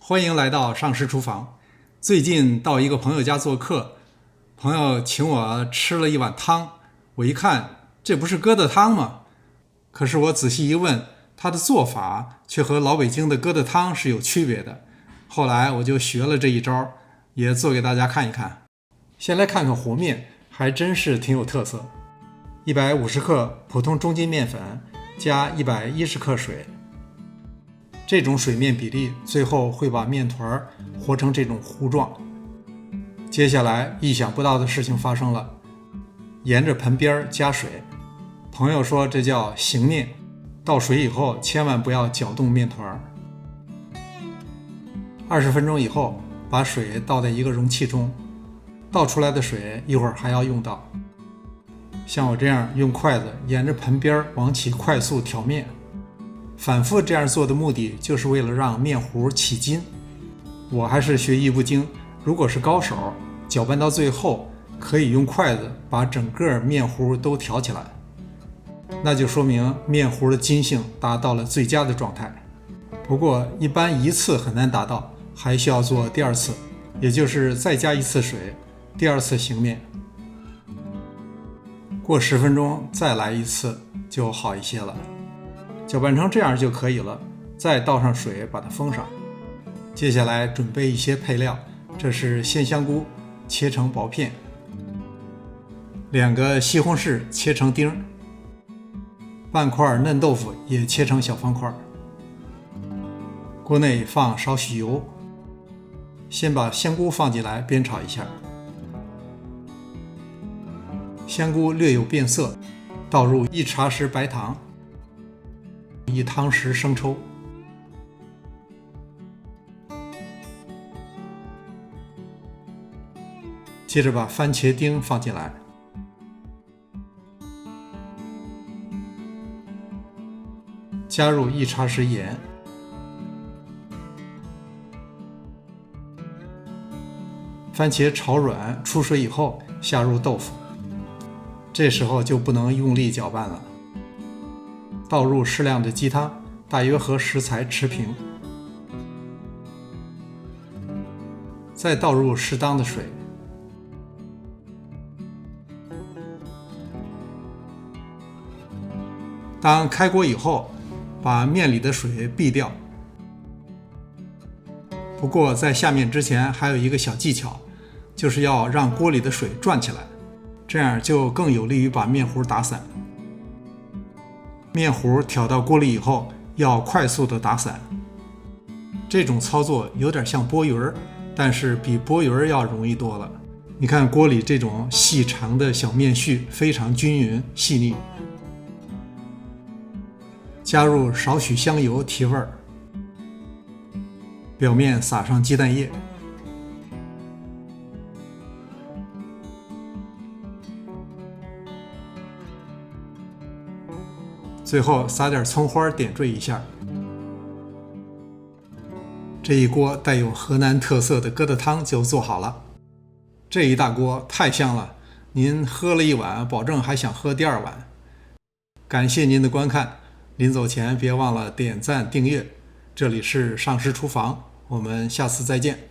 欢迎来到上师厨房。最近到一个朋友家做客，朋友请我吃了一碗汤，我一看，这不是疙瘩汤吗？可是我仔细一问，它的做法却和老北京的疙瘩汤是有区别的。后来我就学了这一招，也做给大家看一看。先来看看和面，还真是挺有特色。150克普通中筋面粉加110克水，这种水面比例最后会把面团和成这种糊状。接下来意想不到的事情发生了，沿着盆边加水。朋友说这叫醒面，倒水以后千万不要搅动面团。20分钟以后，把水倒在一个容器中，倒出来的水一会儿还要用到。像我这样用筷子沿着盆边往起快速挑面，反复这样做的目的就是为了让面糊起筋。我还是学艺不精，如果是高手，搅拌到最后可以用筷子把整个面糊都挑起来，那就说明面糊的筋性达到了最佳的状态。不过一般一次很难达到，还需要做第二次，也就是再加一次水，第二次醒面。过10分钟再来一次就好一些了。搅拌成这样就可以了，再倒上水把它封上。接下来准备一些配料，这是鲜香菇切成薄片，2个西红柿切成丁，半块嫩豆腐也切成小方块。锅内放少许油，先把香菇放进来煸炒一下。香菇略有变色，倒入1茶匙白糖，1汤匙生抽，接着把番茄丁放进来，加入1茶匙盐，番茄炒软出水以后下入豆腐，这时候就不能用力搅拌了。倒入适量的鸡汤，大约和食材持平，再倒入适当的水，当开锅以后，把面里的水避掉。不过在下面之前还有一个小技巧，就是要让锅里的水转起来，这样就更有利于把面糊打散。面糊挑到锅里以后，要快速的打散。这种操作有点像拨鱼，但是比拨鱼要容易多了。你看锅里这种细长的小面絮非常均匀细腻。加入少许香油提味儿，表面撒上鸡蛋液，最后撒点葱花点缀一下。这一锅带有河南特色的疙瘩汤就做好了。这一大锅太香了，您喝了一碗，保证还想喝第2碗。感谢您的观看，临走前别忘了点赞订阅。这里是上师厨房，我们下次再见。